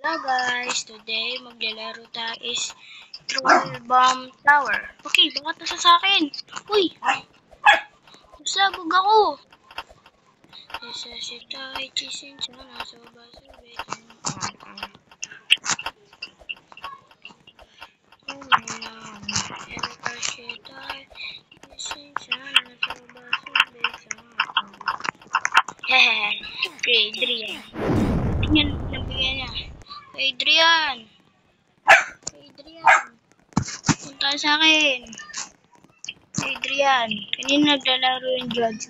Hello guys, today maglalaro tayo is Troll Bomb Tower. Okay, bakit nasa sa akin? Uy! Masabog ako! Isa si tayo, chisin siya, nasa basubit. Hehehe, okay, Adrian. Tingnan, nabigyan niya. Adrian! Adrian! Punta sa akin! Adrian! Kanina naglalaro yung judge.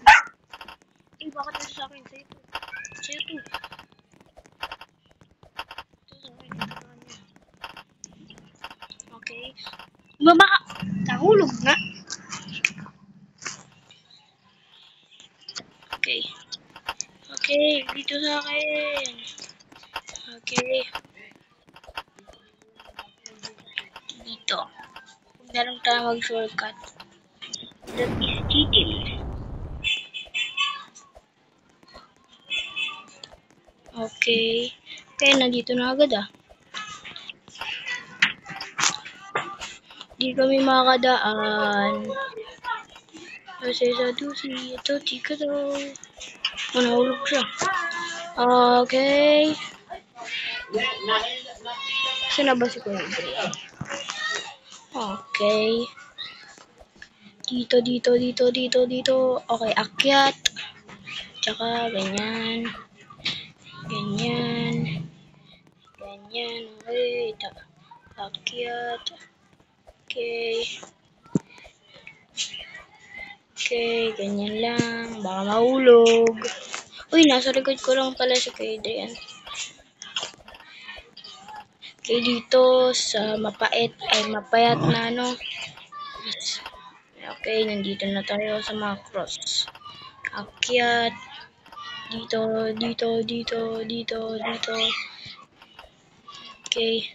Eh, bakit nasa sa akin? Sa'yo to. Sa'yo to. Ito sa akin. Ito sa kanya. Okay. Baba! Nahulog na. Okay. Okay, dito sa akin. Okay. Dito. Huwag na lang tayo mag-shortcut. That is cheating. Okay. Okay, nandito na agad ah. Di kami makakadaan. Kasi sa dusi, ito, chika to. Oh, nahulog siya. Okay. Saan na ba si Kuya Adrian? Okay. Dito, dito, dito, dito, dito. Okay, akyat. Tsaka, ganyan. Ganyan. Ganyan. Okay. Akyat. Okay. Okay, ganyan lang. Baka mahulog. Uy, nasa likod ko lang pala si Kuya Adrian. Okay, dito sa mapayat na ano. Okay, nandito na tayo sa macros. Akyat. Dito, dito, dito, dito, dito. Okay.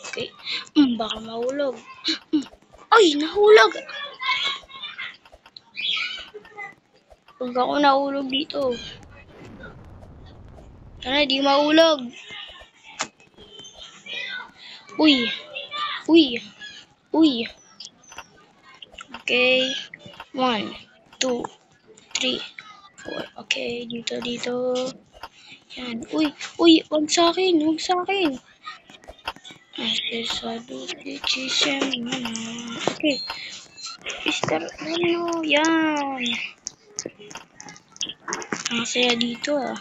Okay. Baka mahulog. Ay, nahulog! Huwag ako nahulog dito. Sana di mahulog. Uy! Uy! Uy! Okay. 1, 2, 3, 4. Okay, dito, dito. Yan. Uy! Uy! Huwag sa akin! Huwag sa akin! Okay. Mister, ano? Yan. Ang saya dito ah.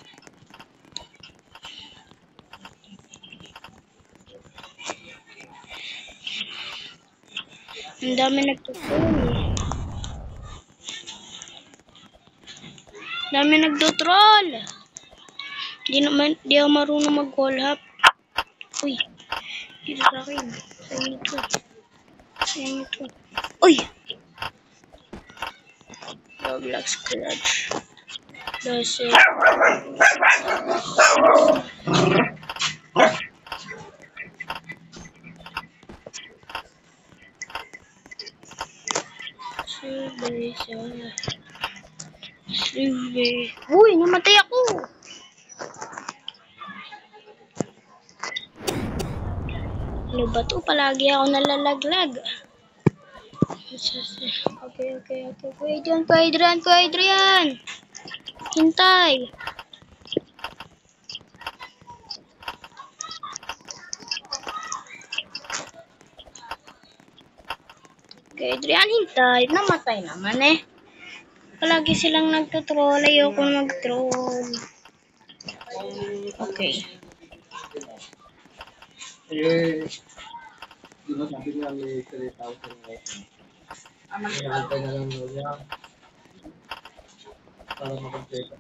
Ang dami nagtutroll. Dami nagtutroll. Di ako marunong mag-wall hop. Uy. Dito sa akin. Sa inyo to. Sa inyo to. Uy! Roblox clutch. That's it. Uy! Namatay ako! Ano ba to? Palagi ako nalalaglag. Okay. Kuya Adrian! Hintay! Kuya Adrian, hintay. Namatay naman eh. Palagi silang nagtutroll. Ayoko mag-troll. Okay. Para makompleto.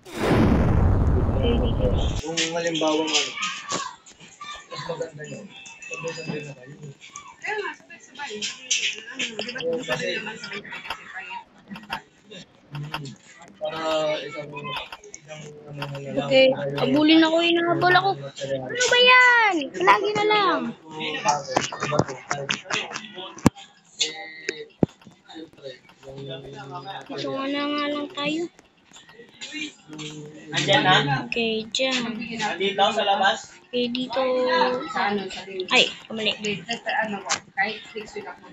Kung halimbawa mas maganda yun. Sabay-sabay na kayo. Kaya nga, sabay-sabay. Para isang Okay, abulin ako, inahabol ako. Ano ba yan? Palagi na lang. Ito nga lang tayo. Andyan na? Okay, dyan. Andito sa labas? Okay, dito. Sa ano, sa rin. Ay, kamali. Ano ko, kahit next week ako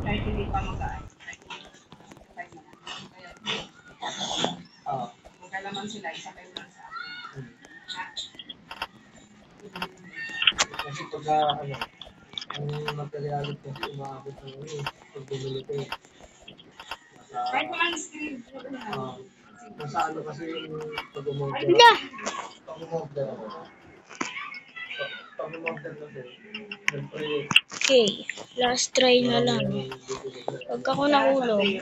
kahit hindi pa mag-aay. Oo. Kung kailangan sila, isa kayo lang sa akin. Kasi pagka, ano, ang materialis kasi umaabot ng ano, pag bumili ko. Kahit Nasa, naman screen, nasa ano kasi yung pag umorder. Wala. Pag umorder ako. Pag umorder kasi, siyempre, Okay, last try na lang. Pag ako nahulog,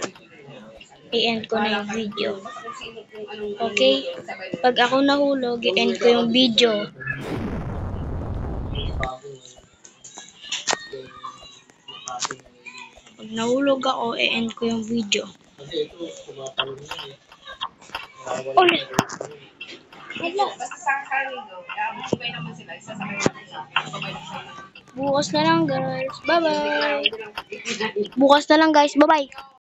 i-end ko na yung video. Okay? Pag ako nahulog, i-end ko yung video. Pag nahulog ako, i-end ko yung video. kasi ito, tumatalon na eh. Ulit. basta sa Carigo, magbigay naman sila, isa sa kayo lang sa akin. Babay lang sa'yo. Bukas na lang, guys. Bye-bye. Bukas na lang, guys. Bye-bye.